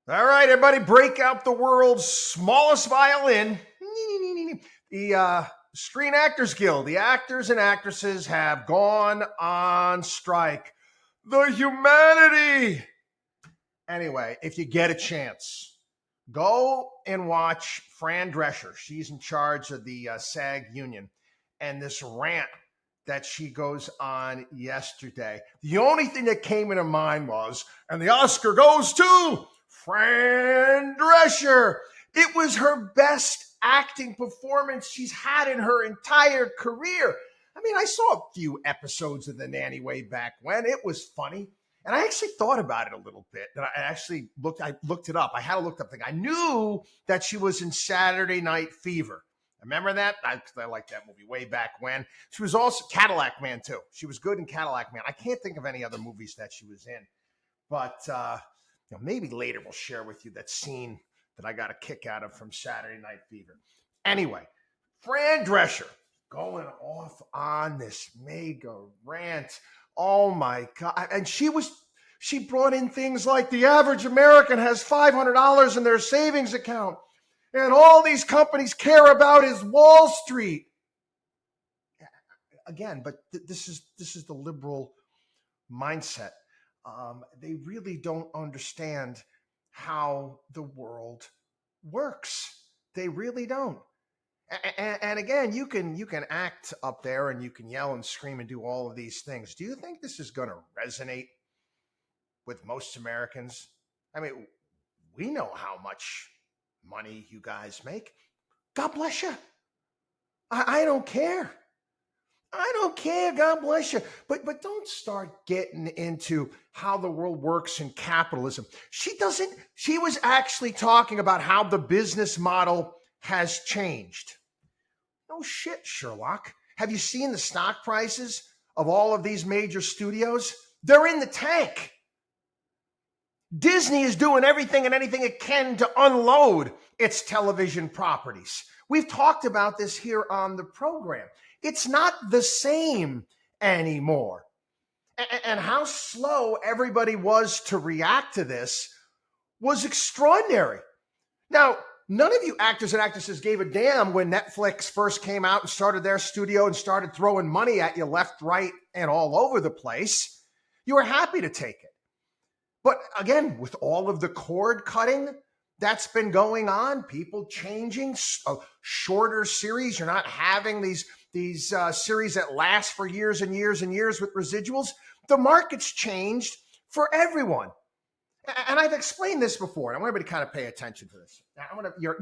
All right, everybody, break out the world's smallest violin. The Screen Actors Guild, the actors and actresses have gone on strike. The humanity. Anyway, if you get a chance, go and watch Fran Drescher. She's in charge of the SAG union. And this rant that she goes on yesterday. The only thing that came into mind was, and the Oscar goes to Fran Drescher. It was her best acting performance she's had in her entire career. I mean, I saw a few episodes of The Nanny way back when. It was funny. And I actually thought about it a little bit. And I looked it up. I had to look up thing. I knew that she was in Saturday Night Fever. Remember that? I liked that movie way back when. She was also Cadillac Man, too. She was good in Cadillac Man. I can't think of any other movies that she was in. But maybe later we'll share with you that scene that I got a kick out of from Saturday Night Fever. Anyway, Fran Drescher going off on this mega rant. Oh, my God. And she brought in things like the average American has $500 in their savings account. And all these companies care about is Wall Street. Again, but this is the liberal mindset. They really don't understand how the world works. They really don't. And again, you can act up there and you can yell and scream and do all of these things. Do you think this is going to resonate with most Americans? I mean, we know how much money you guys make. God bless you. I don't care. I don't care. God bless you. But don't start getting into how the world works in capitalism. She was actually talking about how the business model has changed. No shit, Sherlock. Have you seen the stock prices of all of these major studios? They're in the tank. Disney is doing everything and anything it can to unload its television properties. We've talked about this here on the program. It's not the same anymore. And how slow everybody was to react to this was extraordinary. Now, none of you actors and actresses gave a damn when Netflix first came out and started their studio and started throwing money at you left, right, and all over the place. You were happy to take it. But again, with all of the cord cutting that's been going on, people changing, a shorter series, you're not having these series that last for years and years and years with residuals. The market's changed for everyone. And I've explained this before, and I want everybody to kind of pay attention to this.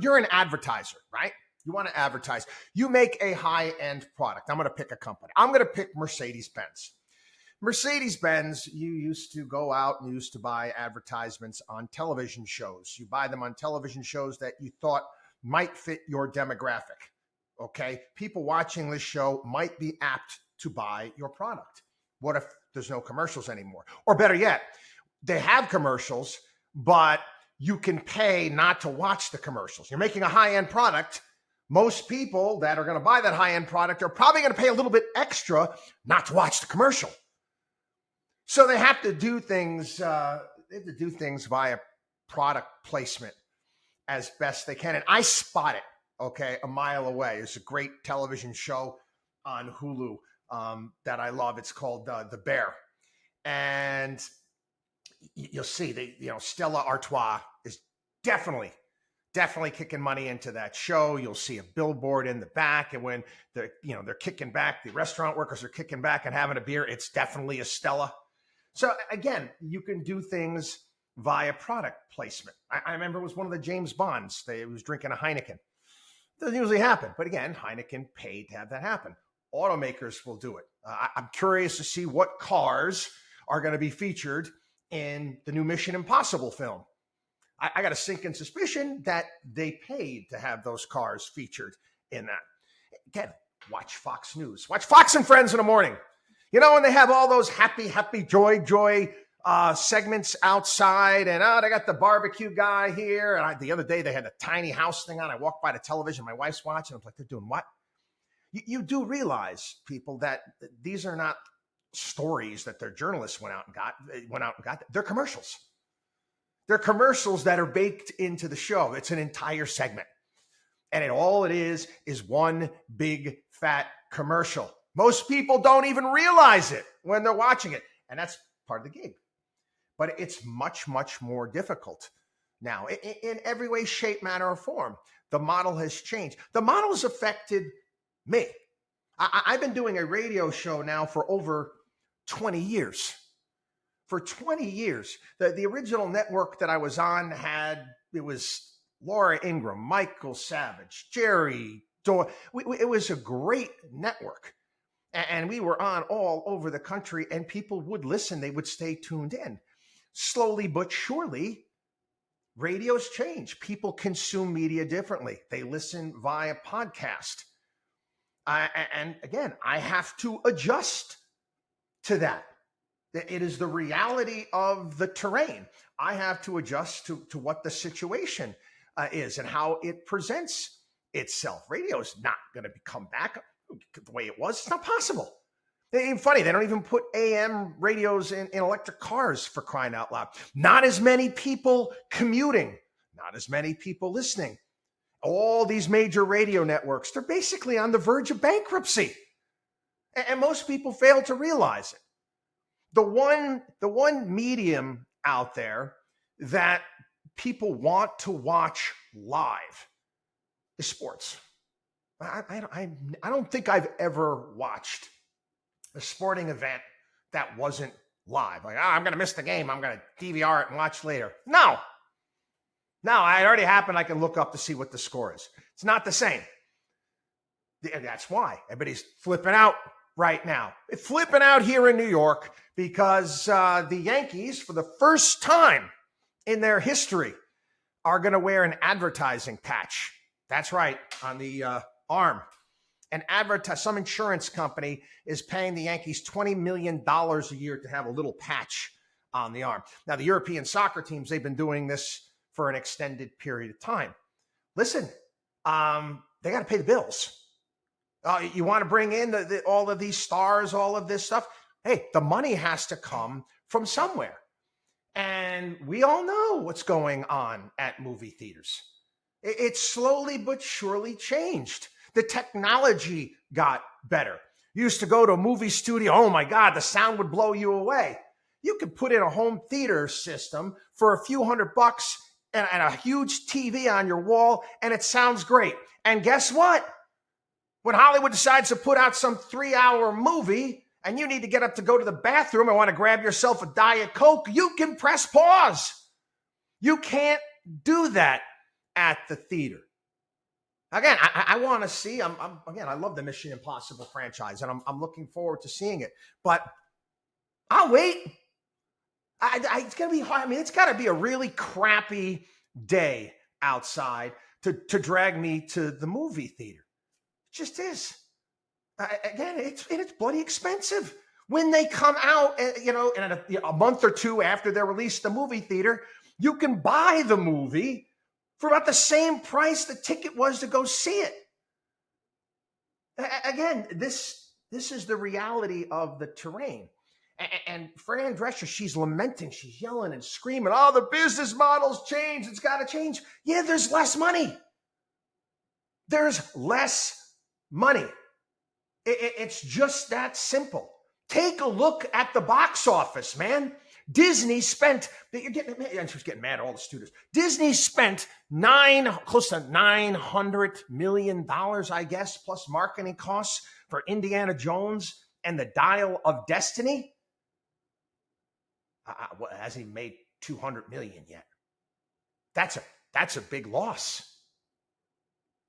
You're an advertiser, right? You want to advertise. You make a high-end product. I'm going to pick a company. I'm going to pick Mercedes-Benz. Mercedes-Benz, you used to go out and used to buy advertisements on television shows. You buy them on television shows that you thought might fit your demographic, okay? People watching this show might be apt to buy your product. What if there's no commercials anymore? Or better yet, they have commercials, but you can pay not to watch the commercials. You're making a high-end product. Most people that are going to buy that high-end product are probably going to pay a little bit extra not to watch the commercial. So they have to do things. Via product placement as best they can. And I spot it, okay, a mile away. It's a great television show on Hulu that I love. It's called The Bear, and you'll see Stella Artois is definitely kicking money into that show. You'll see a billboard in the back, and when they're kicking back, the restaurant workers are kicking back and having a beer. It's definitely a Stella. So again, you can do things via product placement. I remember it was one of the James Bonds. They was drinking a Heineken. Doesn't usually happen, but again, Heineken paid to have that happen. Automakers will do it. I'm curious to see what cars are going to be featured in the new Mission Impossible film. I got a sinking suspicion that they paid to have those cars featured in that. Again, watch Fox News. Watch Fox and Friends in the morning. And they have all those happy, joy segments outside, and they got the barbecue guy here. And the other day they had a tiny house thing on. I walked by the television. My wife's watching. I'm like, they're doing what? You do realize, people, that these are not stories that their journalists went out and got. They're commercials. They're commercials that are baked into the show. It's an entire segment. And all it is one big fat commercial. Most people don't even realize it when they're watching it. And that's part of the gig. But it's much, much more difficult now in every way, shape, manner, or form. The model has changed. The model has affected me. I've been doing a radio show now for over 20 years. For 20 years, the original network that I was on it was Laura Ingraham, Michael Savage, Jerry Doyle. It was a great network. And we were on all over the country, and people would listen. They would stay tuned in. Slowly but surely, radio's change. People consume media differently. They listen via podcast. And again, I have to adjust to that. It is the reality of the terrain. I have to adjust to what the situation is and how it presents itself. Radio is not going to come back the way it was. It's not possible. It's funny, they don't even put AM radios in electric cars, for crying out loud. Not as many people commuting, not as many people listening. All these major radio networks, they're basically on the verge of bankruptcy. And most people fail to realize it. The one medium out there that people want to watch live is sports. I don't think I've ever watched a sporting event that wasn't live. Like, I'm going to miss the game. I'm going to DVR it and watch later. No, it already happened. I can look up to see what the score is. It's not the same. That's why everybody's flipping out right now. It's flipping out here in New York because the Yankees, for the first time in their history, are going to wear an advertising patch. That's right, on the arm. Some insurance company is paying the Yankees $20 million a year to have a little patch on the arm. Now, the European soccer teams, they've been doing this for an extended period of time. Listen, they got to pay the bills. You want to bring in all of these stars, all of this stuff? Hey, the money has to come from somewhere. And we all know what's going on at movie theaters. It slowly but surely changed. The technology got better. You used to go to a movie studio. Oh my God, the sound would blow you away. You could put in a home theater system for a few $100 and a huge TV on your wall, and it sounds great. And guess what? When Hollywood decides to put out some 3-hour movie and you need to get up to go to the bathroom and want to grab yourself a Diet Coke, you can press pause. You can't do that at the theater. Again, I want to see. I love the Mission Impossible franchise, and I'm looking forward to seeing it. But I'll wait. It's gonna be hard. I mean, it's got to be a really crappy day outside to drag me to the movie theater. It just is. Again, it's bloody expensive when they come out. In a month or two after they're released the movie theater, you can buy the movie for about the same price the ticket was to go see it. Again, this is the reality of the terrain. And Fran Drescher, she's lamenting, she's yelling and screaming, oh, the business model's changed, it's got to change. Yeah, there's less money. There's less money. It's just that simple. Take a look at the box office, man. Disney spent, you're getting mad at all the studios. Disney spent close to $900 million, I guess, plus marketing costs for Indiana Jones and the Dial of Destiny. Hasn't even made $200 million yet. That's a big loss.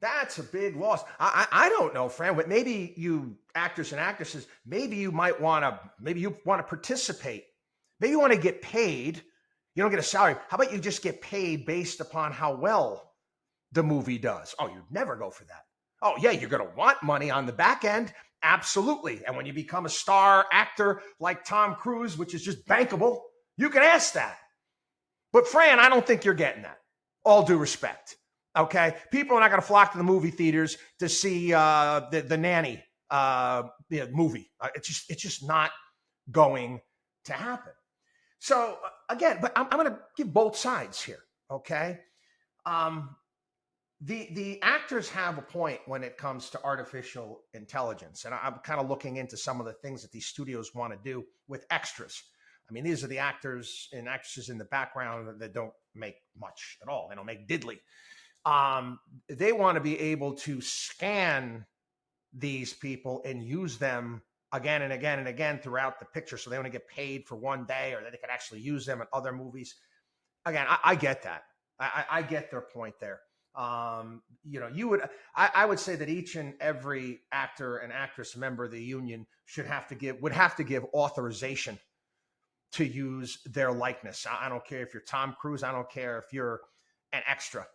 That's a big loss. I don't know, Fran, but maybe you actors and actresses, maybe you want to participate. Maybe you want to get paid. You don't get a salary. How about you just get paid based upon how well the movie does? Oh, you'd never go for that. Oh, yeah, you're going to want money on the back end. Absolutely. And when you become a star actor like Tom Cruise, which is just bankable, you can ask that. But Fran, I don't think you're getting that. All due respect. Okay? People are not going to flock to the movie theaters to see the Nanny movie. It's just not going to happen. So again, but I'm going to give both sides here, okay? The actors have a point when it comes to artificial intelligence, and I'm kind of looking into some of the things that these studios want to do with extras. I mean, these are the actors and actresses in the background that don't make much at all. They don't make diddly. They want to be able to scan these people and use them again and again and again throughout the picture, so they only get paid for one day, or that they can actually use them in other movies. Again, I get that. I get their point there. I would say that each and every actor and actress member of the union would have to give authorization to use their likeness. I don't care if you're Tom Cruise. I don't care if you're an extra.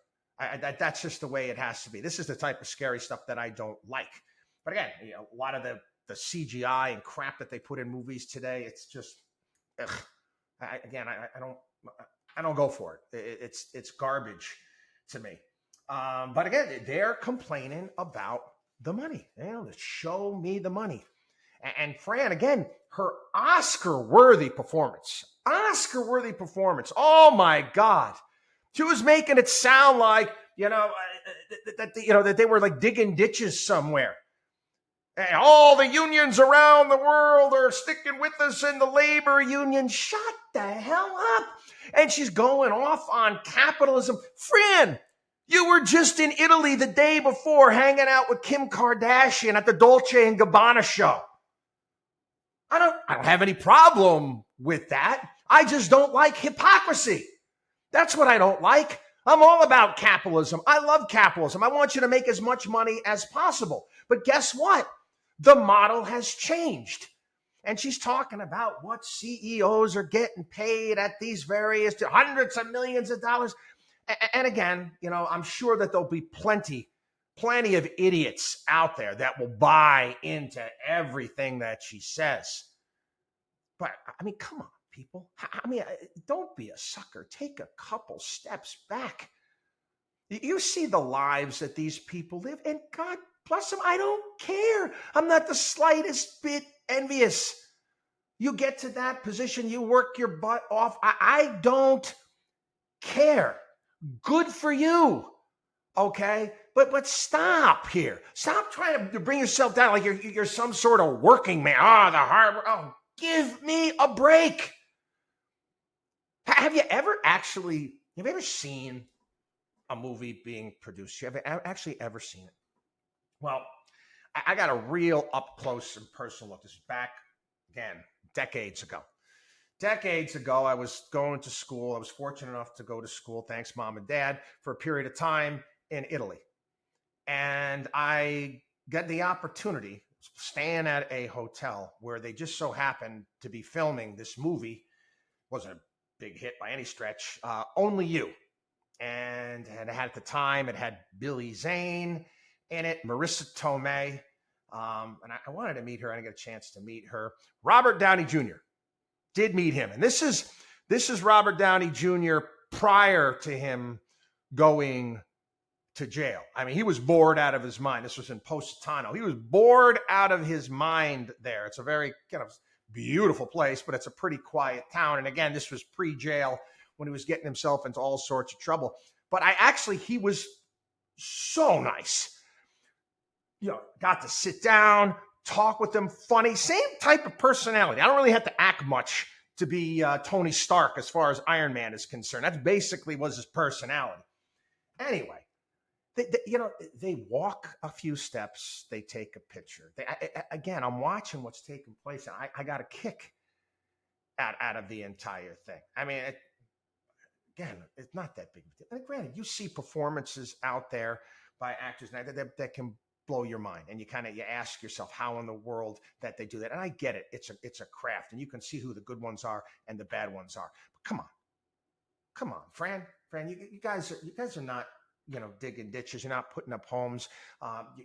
That's just the way it has to be. This is the type of scary stuff that I don't like. But again, a lot of the CGI and crap that they put in movies today, it's just, I don't go for it. It's garbage to me. But again, they're complaining about the money. Show me the money. And Fran, again, her Oscar-worthy performance. Oh my God. She was making it sound like, that they were like digging ditches somewhere. And all the unions around the world are sticking with us in the labor union. Shut the hell up. And she's going off on capitalism. Fran, you were just in Italy the day before hanging out with Kim Kardashian at the Dolce & Gabbana show. I don't have any problem with that. I just don't like hypocrisy. That's what I don't like. I'm all about capitalism. I love capitalism. I want you to make as much money as possible. But guess what? The model has changed. And she's talking about what CEOs are getting paid at these various hundreds of millions of dollars. And again, I'm sure that there'll be plenty of idiots out there that will buy into everything that she says. But I mean, come on, people. I mean, don't be a sucker. Take a couple steps back. You see the lives that these people live, and God bless them, I don't care. I'm not the slightest bit envious. You get to that position, you work your butt off. I don't care. Good for you. Okay? But stop here. Stop trying to bring yourself down like you're some sort of working man. The hard work. Oh, give me a break. Have you ever seen a movie being produced? Have you actually ever seen it? Well, I got a real up close and personal look. This is back, again, decades ago. Decades ago, I was going to school. I was fortunate enough to go to school, thanks Mom and Dad, for a period of time in Italy. And I got the opportunity staying at a hotel where they just so happened to be filming this movie. Wasn't a big hit by any stretch, Only You. And at the time, it had Billy Zane in it, Marissa Tomei. And I wanted to meet her. I didn't get a chance to meet her. Robert Downey Jr. Did meet him. And this is Robert Downey Jr. prior to him going to jail. I mean, he was bored out of his mind. This was in Positano. He was bored out of his mind there. It's a very beautiful place, but it's a pretty quiet town. And again, this was pre-jail when he was getting himself into all sorts of trouble. But he was so nice. Got to sit down, talk with him, funny, same type of personality. I don't really have to act much to be Tony Stark as far as Iron Man is concerned. That basically was his personality. Anyway, they walk a few steps, they take a picture. Again, I'm watching what's taking place, and I got a kick out of the entire thing. I mean, it's not that big. And granted, you see performances out there by actors that can blow your mind, and you ask yourself how in the world that they do that. And I get it; it's a craft, and you can see who the good ones are and the bad ones are. But come on, Fran, you guys are not digging ditches. You're not putting up homes.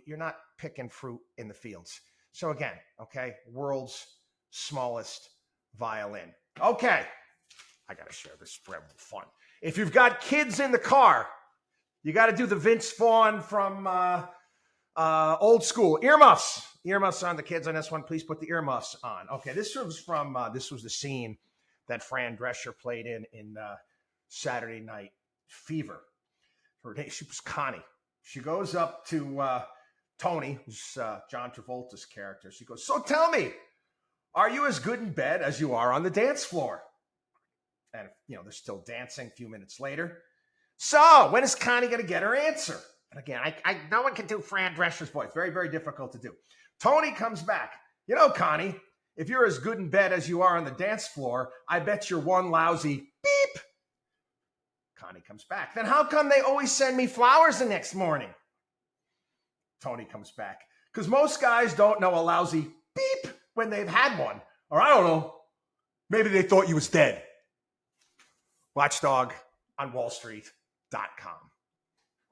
You're not picking fruit in the fields. So again, okay, world's smallest violin. Okay, I gotta share this for fun. If you've got kids in the car, you got to do the Vince Vaughn from Old School. Earmuffs on the kids on this one. Please put the earmuffs on. Okay, this was the scene that Fran Drescher played in Saturday Night Fever. Her name, she was Connie. She goes up to Tony, who's John Travolta's character. She goes, "So tell me, are you as good in bed as you are on the dance floor?" And, they're still dancing a few minutes later. "So, when is Connie going to get her answer?" And again, no one can do Fran Drescher's voice. Very, very difficult to do. Tony comes back. "Connie, if you're as good in bed as you are on the dance floor, I bet you're one lousy beep." Connie comes back. "Then how come they always send me flowers the next morning?" Tony comes back. "Because most guys don't know a lousy beep when they've had one. Or I don't know, maybe they thought you was dead." WatchDog on WallStreet.com.